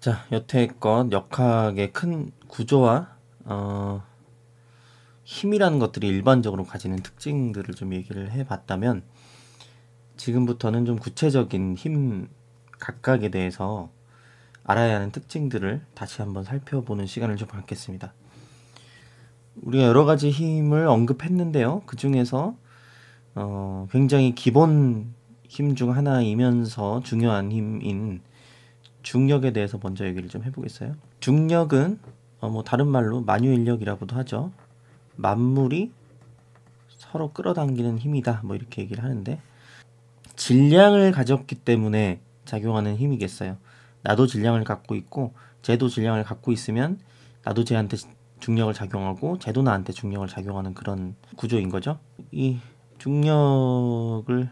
자, 여태껏 역학의 큰 구조와 힘이라는 것들이 일반적으로 가지는 특징들을 좀 얘기를 해봤다면, 지금부터는 좀 구체적인 힘 각각에 대해서 알아야 하는 특징들을 다시 한번 살펴보는 시간을 좀 갖겠습니다. 우리가 여러 가지 힘을 언급했는데요. 그 중에서 굉장히 기본 힘 중 하나이면서 중요한 힘인 중력에 대해서 먼저 얘기를 좀 해보겠어요. 중력은 뭐 다른 말로 만유인력이라고도 하죠. 만물이 서로 끌어당기는 힘이다, 뭐 이렇게 얘기를 하는데, 질량을 가졌기 때문에 작용하는 힘이겠어요. 나도 질량을 갖고 있고 쟤도 질량을 갖고 있으면 나도 쟤한테 중력을 작용하고 쟤도 나한테 중력을 작용하는 그런 구조인 거죠. 이 중력을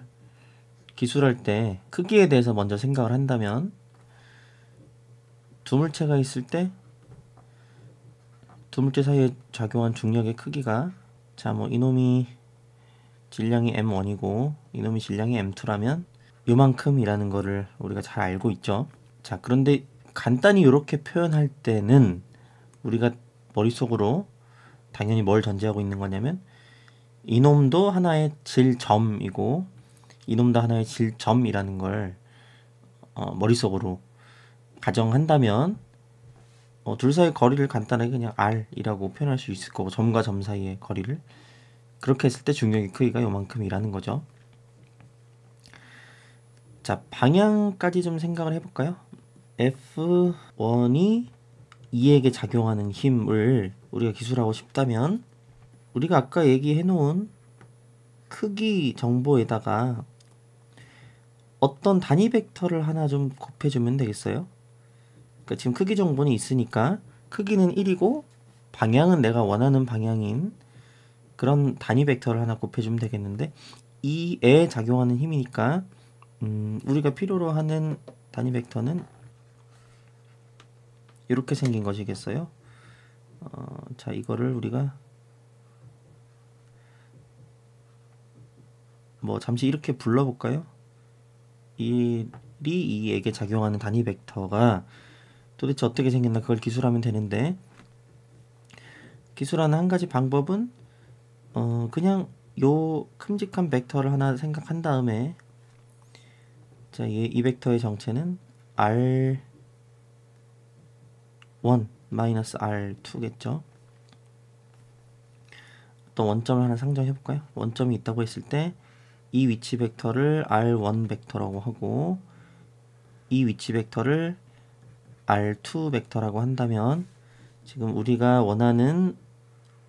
기술할 때 크기에 대해서 먼저 생각을 한다면, 두 물체가 있을 때 두 물체 사이에 작용한 중력의 크기가, 자, 뭐 이놈이 질량이 m1이고 이놈이 질량이 m2라면 요만큼이라는 거를 우리가 잘 알고 있죠. 자, 그런데 간단히 이렇게 표현할 때는 우리가 머릿속으로 당연히 뭘 전제하고 있는 거냐면, 이놈도 하나의 질점이고 이놈도 하나의 질점이라는 걸 머릿속으로 가정한다면, 둘 사이의 거리를 간단하게 그냥 r이라고 표현할 수 있을 거고, 점과 점 사이의 거리를 그렇게 했을 때 중력의 크기가 요만큼이라는 거죠. 자, 방향까지 좀 생각을 해볼까요? F1이 2에게 작용하는 힘을 우리가 기술하고 싶다면, 우리가 아까 얘기해 놓은 크기 정보에다가 어떤 단위 벡터를 하나 좀 곱해주면 되겠어요. 그러니까 지금 크기 정보는 있으니까 크기는 1이고 방향은 내가 원하는 방향인 그런 단위 벡터를 하나 곱해주면 되겠는데, 2에 작용하는 힘이니까 우리가 필요로 하는 단위 벡터는 이렇게 생긴 것이겠어요. 자, 이거를 우리가 뭐 잠시 이렇게 불러볼까요? 1이 2에게 작용하는 단위 벡터가 도대체 어떻게 생겼나, 그걸 기술하면 되는데, 기술하는 한 가지 방법은 그냥 요 큼직한 벡터를 하나 생각한 다음에, 자, 이 벡터의 정체는 r1 마이너스 r2겠죠. 또 원점을 하나 상정해 볼까요? 원점이 있다고 했을 때 이 위치 벡터를 r1 벡터라고 하고 이 위치 벡터를 r2 벡터라고 한다면, 지금 우리가 원하는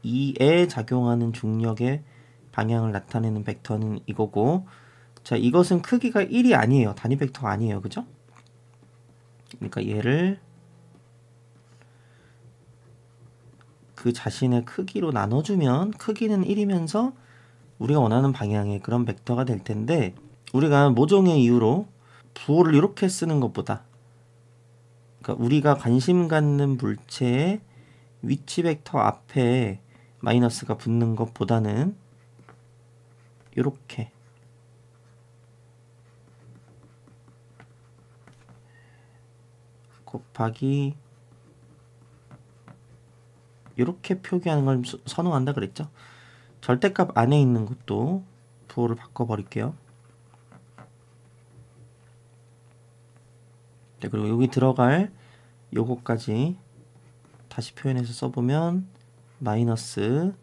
2에 작용하는 중력의 방향을 나타내는 벡터는 이거고, 자, 이것은 크기가 1이 아니에요. 단위 벡터가 아니에요. 그죠? 그러니까 얘를 그 자신의 크기로 나눠주면 크기는 1이면서 우리가 원하는 방향의 그런 벡터가 될 텐데, 우리가 모종의 이유로 부호를 이렇게 쓰는 것보다, 그러니까 우리가 관심 갖는 물체의 위치 벡터 앞에 마이너스가 붙는 것보다는 이렇게 곱하기 이렇게 표기하는 걸 선호한다 그랬죠. 절대값 안에 있는 것도 부호를 바꿔버릴게요. 네, 그리고 여기 들어갈 요거까지 다시 표현해서 써보면 마이너스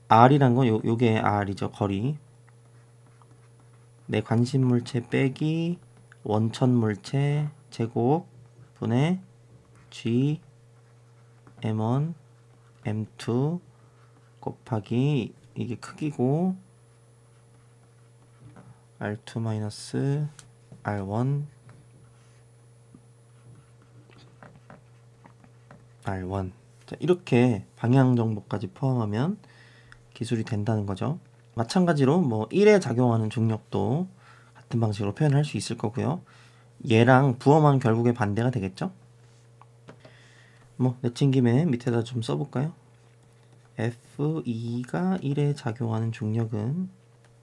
r이란 건 요게 r이죠. 거리. 내 관심 물체 빼기 원천 물체 제곱 분의 g m1 m2 곱하기 이게 크기고 r2 마이너스 r1 r1. 자, 이렇게 방향 정보까지 포함하면 기술이 된다는 거죠. 마찬가지로 뭐 1에 작용하는 중력도 같은 방식으로 표현할 수 있을 거고요. 얘랑 부호만 결국에 반대가 되겠죠. 뭐 내친 김에 밑에다 좀 써볼까요? F2가 1에 작용하는 중력은,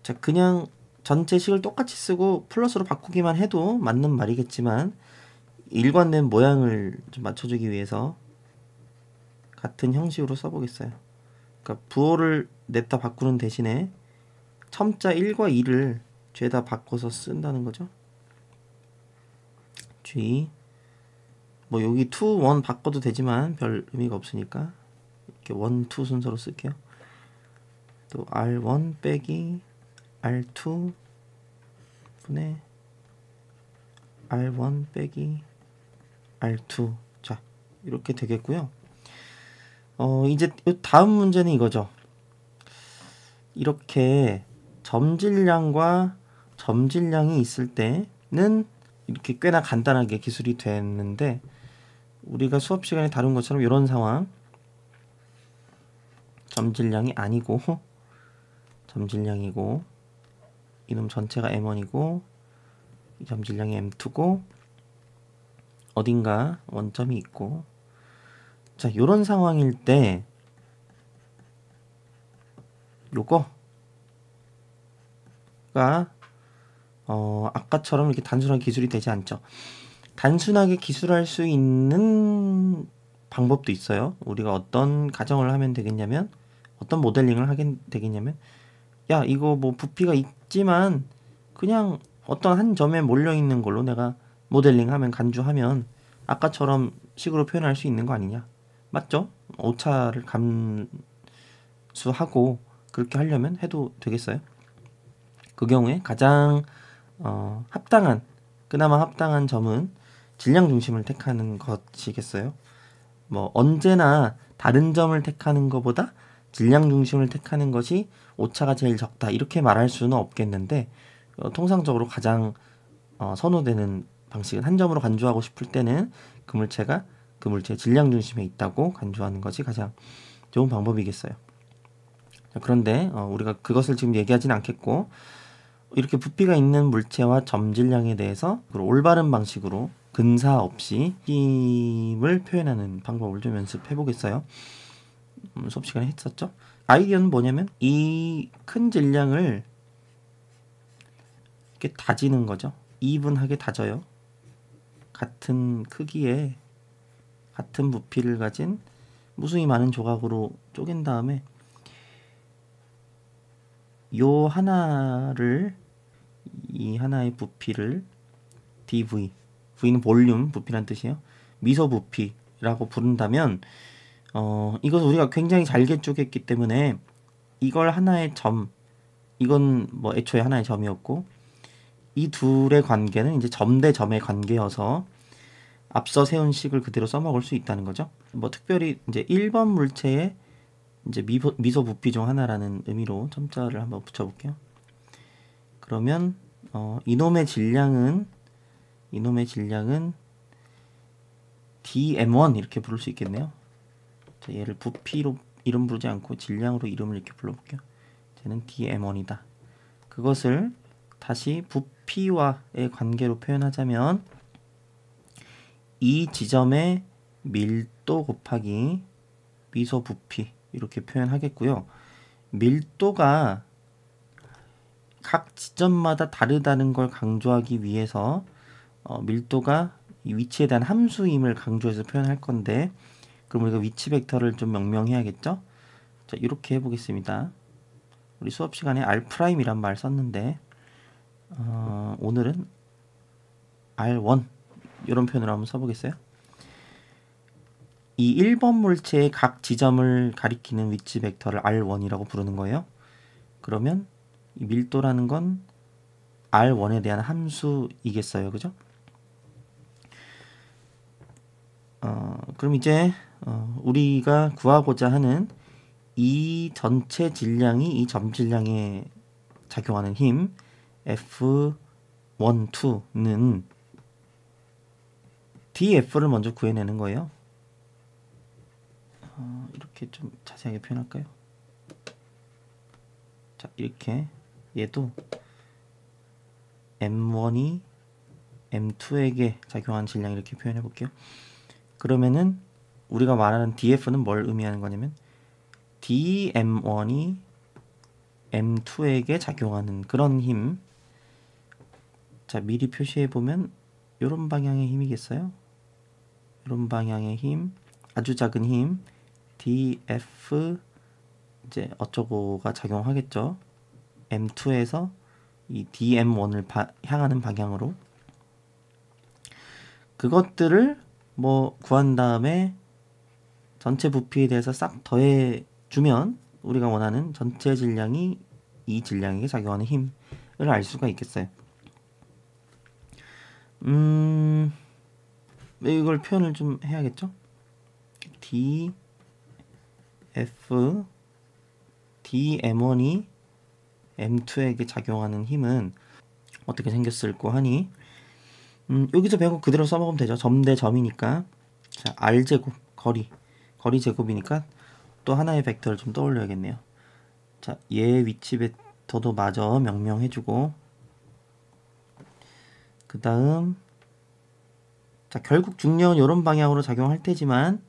자, 그냥 전체 식을 똑같이 쓰고 플러스로 바꾸기만 해도 맞는 말이겠지만, 일관된 모양을 좀 맞춰주기 위해서 같은 형식으로 써보겠어요. 그러니까 부호를 냈다 바꾸는 대신에 첨자 1과 2를 죄다 바꿔서 쓴다는 거죠. G 뭐 여기 2, 1 바꿔도 되지만 별 의미가 없으니까 이렇게 1, 2 순서로 쓸게요. 또 R1 빼기 R2 분의 R1 빼기 R2. 자, 이렇게 되겠고요. 이제 다음 문제는 이거죠. 이렇게 점질량과 점질량이 있을 때는 이렇게 꽤나 간단하게 기술이 됐는데, 우리가 수업 시간에 다룬 것처럼 이런 상황, 점질량이 아니고 점질량이고 이놈 전체가 M1이고 이 점질량이 M2고 어딘가 원점이 있고, 자, 요런 상황일 때 요거가 아까처럼 이렇게 단순하게 기술이 되지 않죠. 단순하게 기술할 수 있는 방법도 있어요. 우리가 어떤 가정을 하면 되겠냐면, 어떤 모델링을 하게 되겠냐면, 야, 이거 뭐 부피가 있지만 그냥 어떤 한 점에 몰려 있는 걸로 내가 모델링하면, 간주하면 아까처럼 식으로 표현할 수 있는 거 아니냐. 맞죠? 오차를 감수하고 그렇게 하려면 해도 되겠어요. 그 경우에 가장 그나마 합당한 점은 질량 중심을 택하는 것이겠어요. 뭐 언제나 다른 점을 택하는 것보다 질량 중심을 택하는 것이 오차가 제일 적다, 이렇게 말할 수는 없겠는데, 통상적으로 가장 선호되는 방식은 한 점으로 간주하고 싶을 때는 그 물체가 그 물체의 질량 중심에 있다고 간주하는 것이 가장 좋은 방법이겠어요. 그런데 우리가 그것을 지금 얘기하진 않겠고, 이렇게 부피가 있는 물체와 점질량에 대해서 올바른 방식으로 근사 없이 힘을 표현하는 방법을 좀 연습해 보겠어요. 수업 시간에 했었죠. 아이디어는 뭐냐면 이 큰 질량을 이렇게 다지는 거죠. 이분하게 다져요. 같은 크기의 같은 부피를 가진 무수히 많은 조각으로 쪼갠 다음에 요 하나를, 이 하나의 부피를 dv, v는 볼륨 부피란 뜻이에요. 미소 부피라고 부른다면, 이것을 우리가 굉장히 잘게 쪼갰기 때문에 이걸 하나의 점, 이건 뭐 애초에 하나의 점이었고, 이 둘의 관계는 이제 점 대 점의 관계여서 앞서 세운 식을 그대로 써먹을 수 있다는 거죠. 뭐 특별히 이제 1번 물체의 이제 미소 부피 중 하나라는 의미로 첨자를 한번 붙여볼게요. 그러면 이놈의 질량은 dm1 이렇게 부를 수 있겠네요. 자, 얘를 부피로 이름 부르지 않고 질량으로 이름을 이렇게 불러볼게요. 쟤는 dm1이다. 그것을 다시 부피와의 관계로 표현하자면 이 지점의 밀도 곱하기 미소 부피, 이렇게 표현하겠고요. 밀도가 각 지점마다 다르다는 걸 강조하기 위해서 밀도가 이 위치에 대한 함수임을 강조해서 표현할 건데, 그럼 우리가 위치 벡터를 좀 명명해야겠죠? 자, 이렇게 해보겠습니다. 우리 수업 시간에 R'이란 말 썼는데, 오늘은 R1 이런 표현으로 한번 써보겠어요. 이 1번 물체의 각 지점을 가리키는 위치 벡터를 R1이라고 부르는 거예요. 그러면 이 밀도라는 건 R1에 대한 함수이겠어요. 그죠? 그럼 이제 우리가 구하고자 하는 이 전체 질량이 이 점 질량에 작용하는 힘 F1, 2는 dF를 먼저 구해내는 거예요. 이렇게 좀 자세하게 표현할까요? 자, 이렇게 얘도 M1이 M2에게 작용한 질량, 이렇게 표현해 볼게요. 그러면은 우리가 말하는 dF는 뭘 의미하는 거냐면 dm1이 m2에게 작용하는 그런 힘. 자, 미리 표시해 보면 이런 방향의 힘이겠어요. 이런 방향의 힘, 아주 작은 힘 df 이제 어쩌고가 작용하겠죠. m2에서 이 dm1을 향하는 방향으로 그것들을 뭐 구한 다음에 전체 부피에 대해서 싹 더해 주면 우리가 원하는 전체 질량이 이 질량에게 작용하는 힘을 알 수가 있겠어요. 이걸 표현을 좀 해야겠죠? df dm1이 m2에게 작용하는 힘은 어떻게 생겼을까 하니 여기서 배운 거 그대로 써먹으면 되죠. 점 대 점이니까 자 r제곱 거리 제곱이니까 또 하나의 벡터를 좀 떠올려야겠네요. 자, 얘 위치 벡터도 마저 명명해주고 그 다음 자 결국 중력은 이런 방향으로 작용할 테지만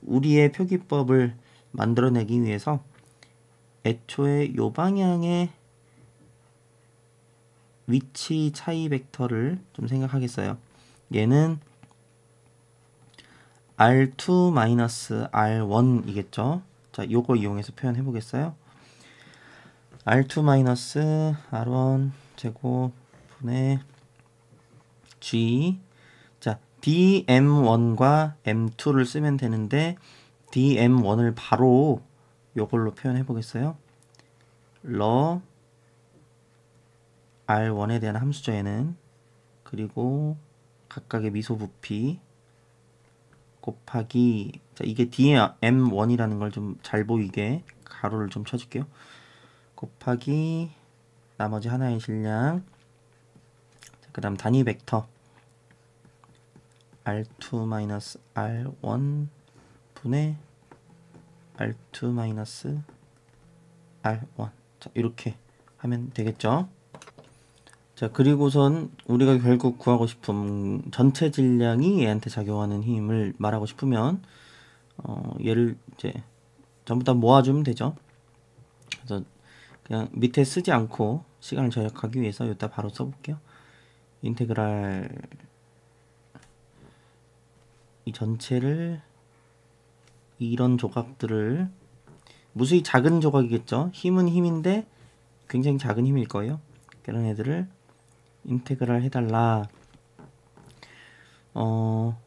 우리의 표기법을 만들어내기 위해서 애초에 요 방향의 위치 차이 벡터를 좀 생각하겠어요. 얘는 R2-R1 이겠죠. 자, 요거 이용해서 표현해 보겠어요. R2-R1 제곱 분의 G. 자, dm1과 m2를 쓰면 되는데 dm1을 바로 요걸로 표현해 보겠어요. 러 R1에 대한 함수죠, 얘는. 그리고 각각의 미소 부피 곱하기 자 이게 dm1이라는 걸 좀 잘 보이게 가로를 좀 쳐줄게요. 곱하기 나머지 하나의 질량 그 다음 단위 벡터 R2-R1 분의 R2-R1 자 이렇게 하면 되겠죠. 자 그리고선 우리가 결국 구하고 싶은 전체 질량이 얘한테 작용하는 힘을 말하고 싶으면 얘를 이제 전부 다 모아주면 되죠. 그래서 그냥 밑에 쓰지 않고 시간을 절약하기 위해서 여기다 바로 써볼게요. 인테그랄 이 전체를 이런 조각들을 무수히 작은 조각이겠죠. 힘은 힘인데 굉장히 작은 힘일 거예요. 그런 애들을 인테그랄 해달라.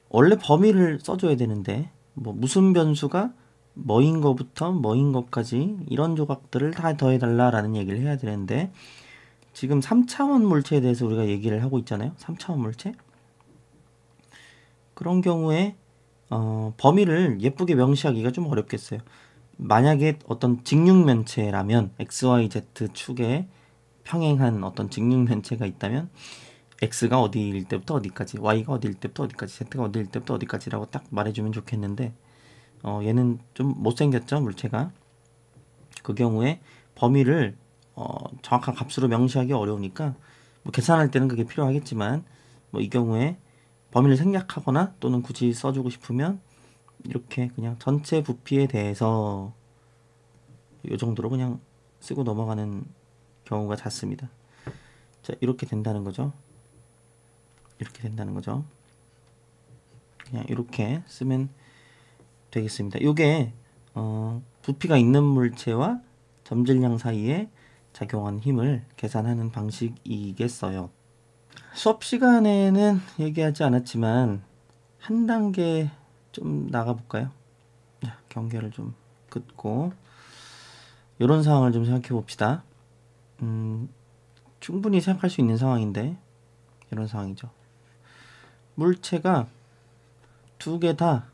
원래 범위를 써줘야 되는데 뭐 무슨 변수가 뭐인 거부터 뭐인 것까지 이런 조각들을 다 더해달라 라는 얘기를 해야 되는데 지금 3차원 물체에 대해서 우리가 얘기를 하고 있잖아요. 3차원 물체 그런 경우에 범위를 예쁘게 명시하기가 좀 어렵겠어요. 만약에 어떤 직육면체라면 XYZ 축에 평행한 어떤 직육면체가 있다면 X가 어디일 때부터 어디까지, Y가 어디일 때부터 어디까지, Z가 어디일 때부터 어디까지라고 딱 말해주면 좋겠는데 얘는 좀 못생겼죠, 물체가. 그 경우에 범위를 정확한 값으로 명시하기 어려우니까 뭐 계산할 때는 그게 필요하겠지만 뭐 이 경우에 범위를 생략하거나 또는 굳이 써주고 싶으면 이렇게 그냥 전체 부피에 대해서 이 정도로 그냥 쓰고 넘어가는 경우가 잦습니다. 자, 이렇게 된다는 거죠. 이렇게 된다는 거죠. 그냥 이렇게 쓰면 되겠습니다. 이게 부피가 있는 물체와 점질량 사이에 작용한 힘을 계산하는 방식이겠어요. 수업 시간에는 얘기하지 않았지만 한 단계 좀 나가볼까요? 경계를 좀 긋고 이런 상황을 좀 생각해 봅시다. 충분히 생각할 수 있는 상황인데 이런 상황이죠. 물체가 두 개 다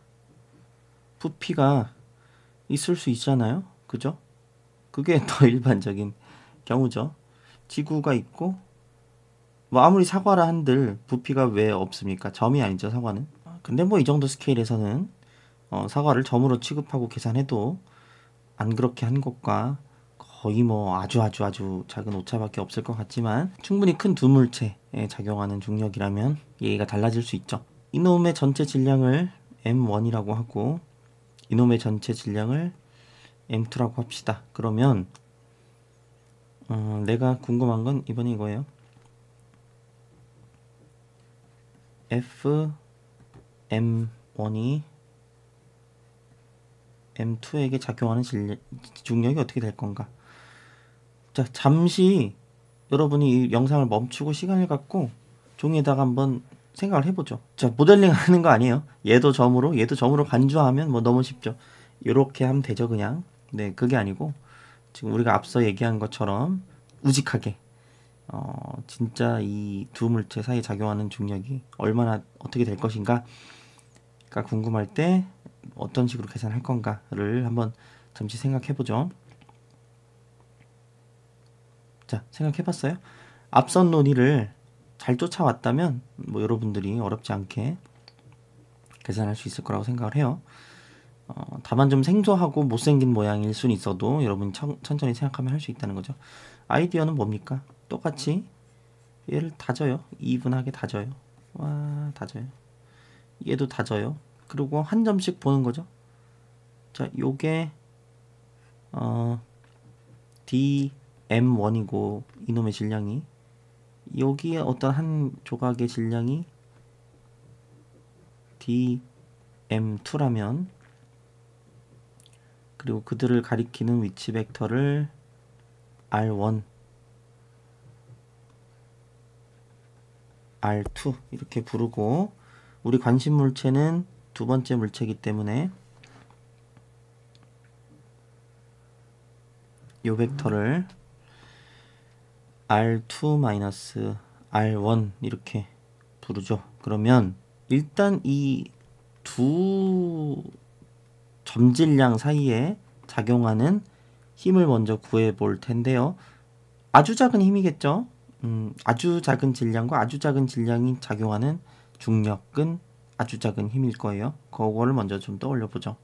부피가 있을 수 있잖아요. 그죠? 그게 더 일반적인 경우죠. 지구가 있고 뭐 아무리 사과라 한들 부피가 왜 없습니까? 점이 아니죠, 사과는. 근데 뭐 이 정도 스케일에서는 사과를 점으로 취급하고 계산해도 안 그렇게 한 것과 거의 뭐 아주 작은 오차밖에 없을 것 같지만 충분히 큰 두 물체에 작용하는 중력이라면 얘기가 달라질 수 있죠. 이놈의 전체 질량을 M1이라고 하고 이놈의 전체 질량을 M2라고 합시다. 그러면 내가 궁금한 건 이번에 이거예요. F M1이 M2에게 작용하는 중력이 어떻게 될 건가? 자, 잠시 여러분이 이 영상을 멈추고 시간을 갖고 종이에다가 한번 생각을 해보죠. 자, 모델링 하는 거 아니에요. 얘도 점으로 간주하면 뭐 너무 쉽죠. 이렇게 하면 되죠, 그냥. 네, 그게 아니고 지금 우리가 앞서 얘기한 것처럼 우직하게 진짜 이 두 물체 사이에 작용하는 중력이 얼마나 어떻게 될 것인가가 궁금할 때 어떤 식으로 계산할 건가를 한번 잠시 생각해 보죠. 자, 생각해 봤어요? 앞선 논의를 잘 쫓아왔다면 뭐 여러분들이 어렵지 않게 계산할 수 있을 거라고 생각을 해요. 다만 좀 생소하고 못생긴 모양일 수는 있어도 여러분이 천천히 생각하면 할 수 있다는 거죠. 아이디어는 뭡니까? 똑같이 얘를 다져요. 이분하게 다져요. 와, 다져요. 얘도 다져요. 그리고 한 점씩 보는 거죠. 자, 요게 DM1이고 이놈의 질량이, 여기에 어떤 한 조각의 질량이 DM2라면, 그리고 그들을 가리키는 위치 벡터를 R1, R2 이렇게 부르고, 우리 관심 물체는 두 번째 물체이기 때문에 요 벡터를 R2 R1 이렇게 부르죠. 그러면 일단 이 두 점질량 사이에 작용하는 힘을 먼저 구해 볼 텐데요. 아주 작은 힘이겠죠. 아주 작은 질량과 아주 작은 질량이 작용하는 중력은 아주 작은 힘일 거예요. 그거를 먼저 좀 떠올려 보죠.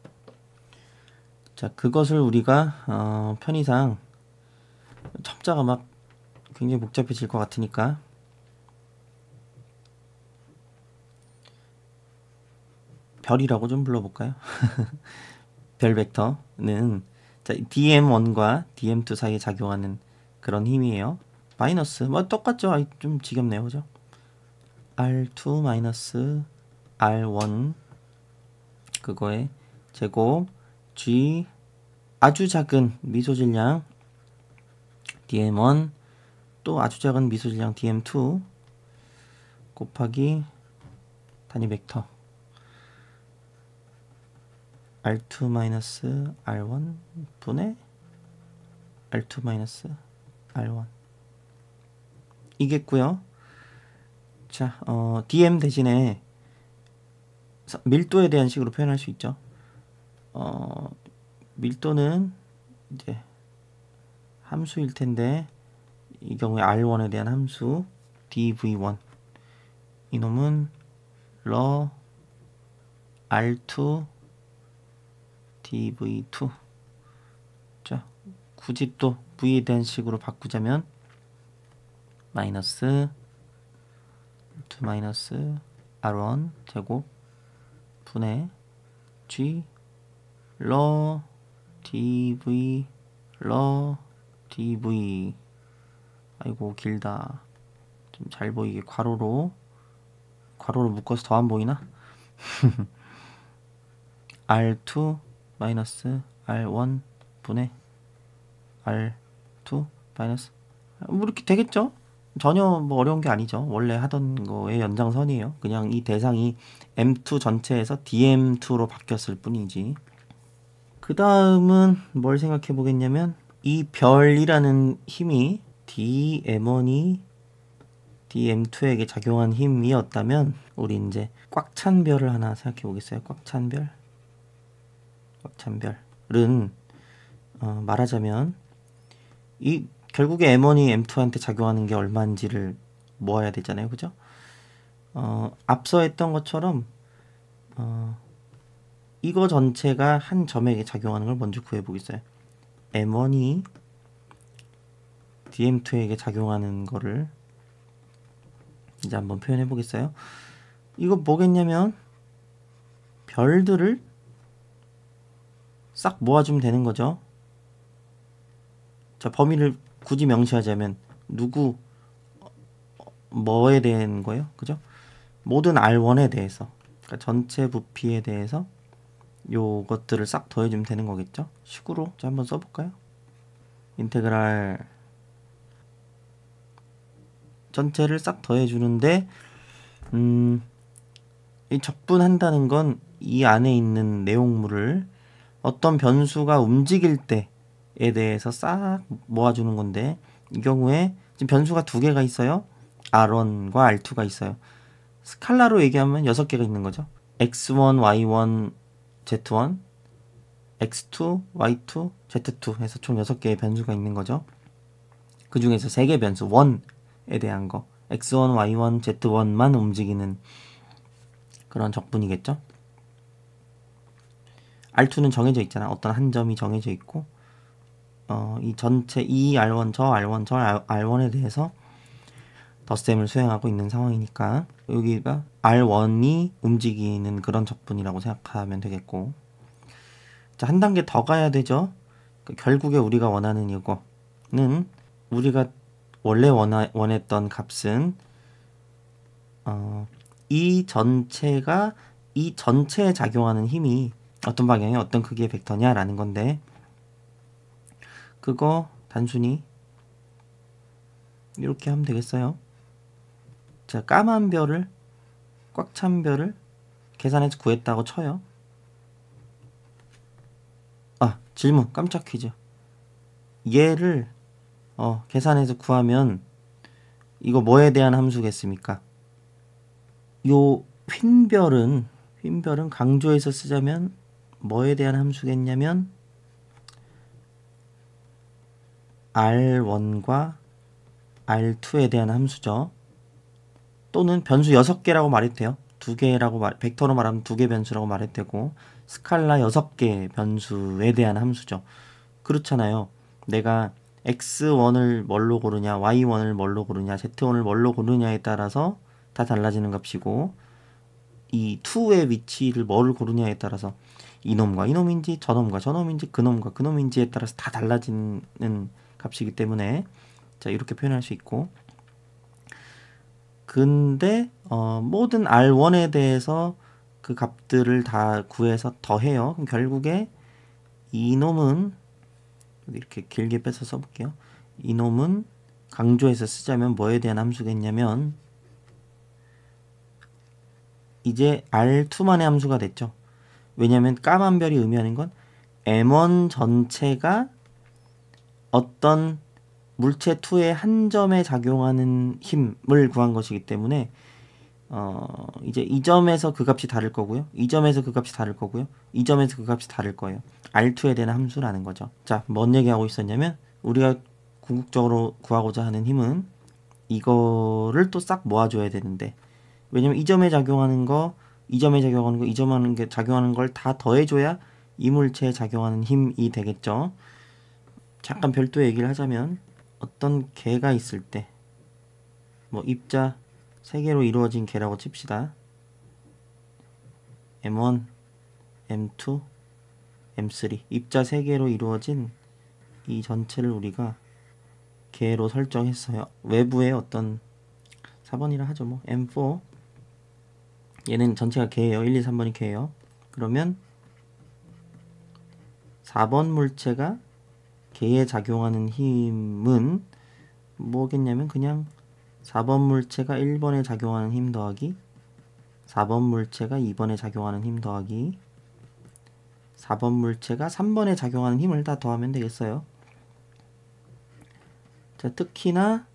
자, 그것을 우리가 편의상 첨자가 막 굉장히 복잡해질 것 같으니까 별이라고 좀 불러볼까요? 별 벡터는 자, DM1과 DM2 사이에 작용하는 그런 힘이에요. 마이너스 뭐 똑같죠. 좀 지겹네요, 그죠? R2 마이너스 R1 그거의 제곱 G 아주 작은 미소질량 DM1 또 아주 작은 미소질량 DM2 곱하기 단위 벡터 R2 마이너스 R1 분의 R2 마이너스 R1 이겠고요. 자, DM 대신에 밀도에 대한 식으로 표현할 수 있죠. 밀도는 이제 함수일 텐데 이 경우에 R1에 대한 함수 dv1 이놈은 러 R2 dv2. 자, 굳이 또 v에 대한 식으로 바꾸자면 마이너스 2 마이너스 R1 제곱 분의 G 러 dv 러 dv. 아이고 길다. 좀 잘 보이게 괄호로 묶어서 더 안 보이나? R2 마이너스 R1 분의 R2 마이너스 뭐 이렇게 되겠죠? 전혀 뭐 어려운 게 아니죠. 원래 하던 거의 연장선이에요. 그냥 이 대상이 M2 전체에서 DM2로 바뀌었을 뿐이지. 그 다음은 뭘 생각해 보겠냐면 이 별이라는 힘이 DM1이 DM2에게 작용한 힘이었다면 우리 이제 꽉 찬 별을 하나 생각해 보겠어요. 꽉 찬 별은 말하자면 이 결국에 M1이 M2한테 작용하는 게 얼마인지를 모아야 되잖아요. 그죠? 앞서 했던 것처럼 이거 전체가 한 점에게 작용하는 걸 먼저 구해 보겠어요. M1이 DM2에게 작용하는 거를 이제 한번 표현해 보겠어요. 이거 뭐겠냐면 별들을 싹 모아주면 되는 거죠. 자, 범위를 굳이 명시하자면 뭐에 대한 거예요? 그죠? 모든 R1에 대해서 그러니까 전체 부피에 대해서 요것들을 싹 더해주면 되는 거겠죠. 식으로 한번 써볼까요? 인테그랄 전체를 싹 더해주는데 이 적분한다는 건 이 안에 있는 내용물을 어떤 변수가 움직일 때에 대해서 싹 모아주는 건데, 이 경우에 지금 변수가 두 개가 있어요. R1과 R2가 있어요. 스칼라로 얘기하면 6개가 있는 거죠. X1, Y1, Z1, X2, Y2, Z2 해서 총 6개의 변수가 있는 거죠. 그 중에서 3개 변수 1에 대한 거, X1, Y1, Z1만 움직이는 그런 적분이겠죠. R2는 정해져 있잖아. 어떤 한 점이 정해져 있고, 이 전체 이 R1, 저 R1, 저 R1에 대해서 덧셈을 수행하고 있는 상황이니까 여기가 R1이 움직이는 그런 적분이라고 생각하면 되겠고, 자, 한 단계 더 가야 되죠. 결국에 우리가 원하는 이거는, 우리가 원래 원했던 값은 이 전체가 이 전체에 작용하는 힘이 어떤 방향의 어떤 크기의 벡터냐라는 건데, 그거 단순히 이렇게 하면 되겠어요. 자, 까만 별을, 꽉 찬 별을 계산해서 구했다고 쳐요. 질문, 깜짝 퀴즈. 얘를 계산해서 구하면 이거 뭐에 대한 함수겠습니까? 요 휜별은 강조해서 쓰자면 뭐에 대한 함수겠냐면 R1과 R2에 대한 함수죠. 또는 변수 6개라고 말해도 돼요. 2개라고 벡터로 말하면 2개 변수라고 말해도 되고, 스칼라 6개 변수에 대한 함수죠. 그렇잖아요. 내가 X1을 뭘로 고르냐, Y1을 뭘로 고르냐, Z1을 뭘로 고르냐에 따라서 다 달라지는 값이고, 이 2의 위치를 뭐를 고르냐에 따라서 이놈과 이놈인지 저놈과 저놈인지 그놈과 그놈인지에 따라서 다 달라지는 값이기 때문에, 자, 이렇게 표현할 수 있고, 근데 모든 R1에 대해서 그 값들을 다 구해서 더해요. 그럼 결국에 이놈은 이렇게 길게 빼서 써볼게요. 이놈은 강조해서 쓰자면 뭐에 대한 함수겠냐면 이제 R2만의 함수가 됐죠. 왜냐하면 까만 별이 의미하는 건 M1 전체가 어떤 물체 2의 한 점에 작용하는 힘을 구한 것이기 때문에 이제 이 점에서 그 값이 다를 거고요. 이 점에서 그 값이 다를 거고요. 이 점에서 그 값이 다를 거예요. R2에 대한 함수라는 거죠. 자, 뭔 얘기하고 있었냐면 우리가 궁극적으로 구하고자 하는 힘은 이거를 또 싹 모아줘야 되는데, 왜냐면 이 점에 작용하는 거, 이 점에 작용하는 거, 이 점에 작용하는 걸 다 더해줘야 이 물체에 작용하는 힘이 되겠죠. 잠깐 별도 얘기를 하자면, 어떤 개가 있을 때, 뭐 입자 3개로 이루어진 개라고 칩시다. M1, M2, M3 입자 3개로 이루어진 이 전체를 우리가 개로 설정했어요. 외부에 어떤 4번이라 하죠. 뭐 M4, 얘는 전체가 개예요. 1, 2, 3번이 개예요. 그러면 4번 물체가 개에 작용하는 힘은 뭐겠냐면 그냥 4번 물체가 1번에 작용하는 힘 더하기 4번 물체가 2번에 작용하는 힘 더하기 4번 물체가 3번에 작용하는 힘을 다 더하면 되겠어요. 자, 특히나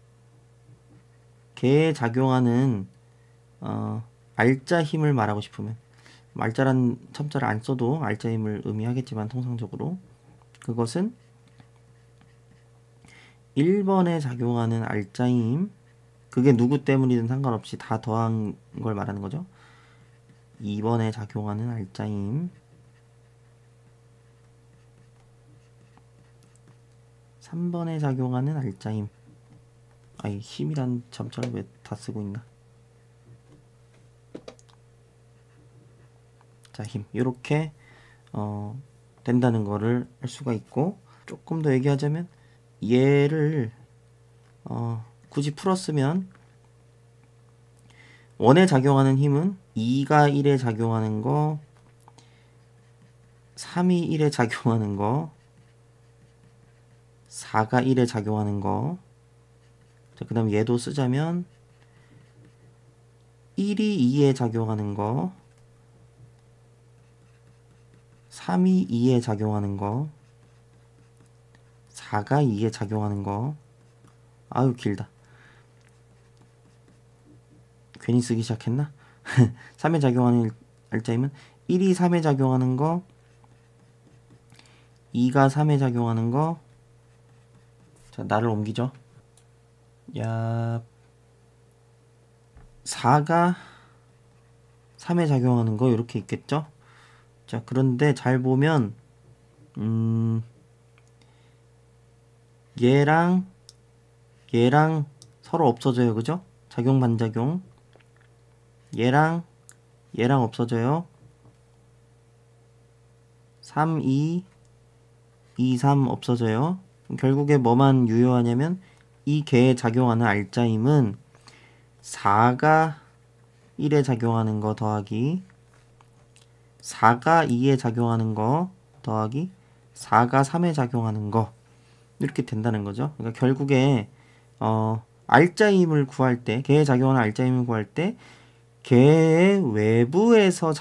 개에 작용하는 알짜 힘을 말하고 싶으면, 알짜란 첨자를 안 써도 알짜 힘을 의미하겠지만 통상적으로 그것은 1번에 작용하는 알짜 힘, 그게 누구 때문이든 상관없이 다 더한 걸 말하는 거죠. 2번에 작용하는 알짜 힘, 3번에 작용하는 알짜 힘. 아이, 힘이란 첨자를 왜 다 쓰고 있나? 자, 힘. 이렇게 된다는 거를 할 수가 있고, 조금 더 얘기하자면 얘를 굳이 풀었으면 원에 작용하는 힘은 2가 1에 작용하는 거, 3이 1에 작용하는 거, 4가 1에 작용하는 거. 자, 그 다음 얘도 쓰자면 1이 2에 작용하는 거, 3이 2에 작용하는 거, 4가 2에 작용하는 거. 아유 길다. 괜히 쓰기 시작했나? 3에 작용하는 알짜임은 1이 3에 작용하는 거, 2가 3에 작용하는 거. 자, 나를 옮기죠. 야, 4가 3에 작용하는 거 이렇게 있겠죠? 자, 그런데 잘 보면 얘랑 서로 없어져요. 그죠? 작용 반작용. 얘랑 없어져요. 3, 2, 2, 3 없어져요. 결국에 뭐만 유효하냐면 이 개에 작용하는 알짜임은 4가 1에 작용하는 거 더하기 4가 2에 작용하는 거 더하기 4가 3에 작용하는 거 이렇게 된다는 거죠. 그러니까 결국에 알짜임을 구할 때, 개에 작용하는 알짜임을 구할 때 개의 외부에서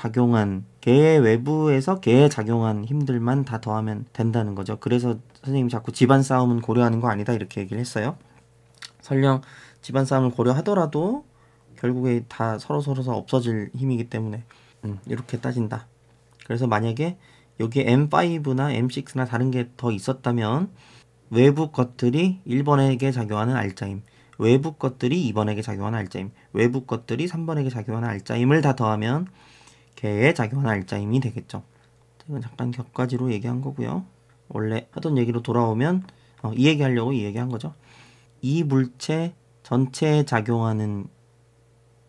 개에 작용한 힘들만 다 더하면 된다는 거죠. 그래서 선생님이 자꾸 집안 싸움은 고려하는 거 아니다 이렇게 얘기를 했어요. 설령 집안 싸움을 고려하더라도 결국에 다 서로 없어질 힘이기 때문에 이렇게 따진다. 그래서 만약에 여기에 M5나 M6나 다른 게 더 있었다면 외부 것들이 1번에게 작용하는 알짜임, 외부 것들이 2번에게 작용하는 알짜임, 외부 것들이 3번에게 작용하는 알짜임을 다 더하면 개에 작용하는 알짜임이 되겠죠. 이건 잠깐 격가지로 얘기한 거고요. 원래 하던 얘기로 돌아오면 이 얘기 하려고 이 얘기 한 거죠. 이 물체 전체에 작용하는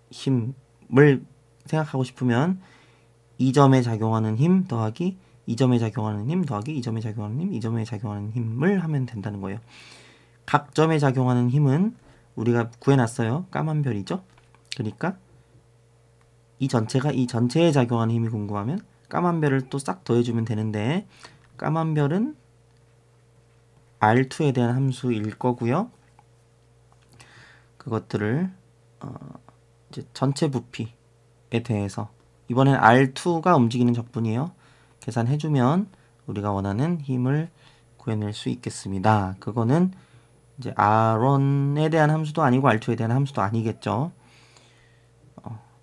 힘을 생각하고 싶으면 2점에 작용하는 힘 더하기 2점에 작용하는 힘 더하기 2점에 작용하는 힘, 2점에 작용하는 힘을 하면 된다는 거예요. 각 점에 작용하는 힘은 우리가 구해놨어요. 까만 별이죠. 그러니까 이 전체에 작용하는 힘이 궁금하면 까만 별을 또 싹 더해주면 되는데 까만 별은 R2에 대한 함수일 거고요. 그것들을 이제 전체 부피에 대해서 이번엔 R2가 움직이는 적분이에요. 계산해주면 우리가 원하는 힘을 구해낼 수 있겠습니다. 그거는 이제 R1에 대한 함수도 아니고 R2에 대한 함수도 아니겠죠.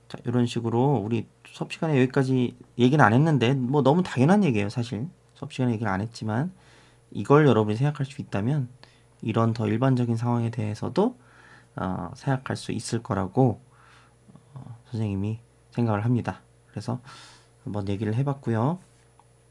자, 이런 식으로 우리 수업 시간에 여기까지 얘기는 안 했는데 뭐 너무 당연한 얘기예요. 사실 수업 시간에 얘기를 안 했지만 이걸 여러분이 생각할 수 있다면 이런 더 일반적인 상황에 대해서도 생각할 수 있을 거라고 선생님이 생각을 합니다. 그래서 한번 얘기를 해봤고요.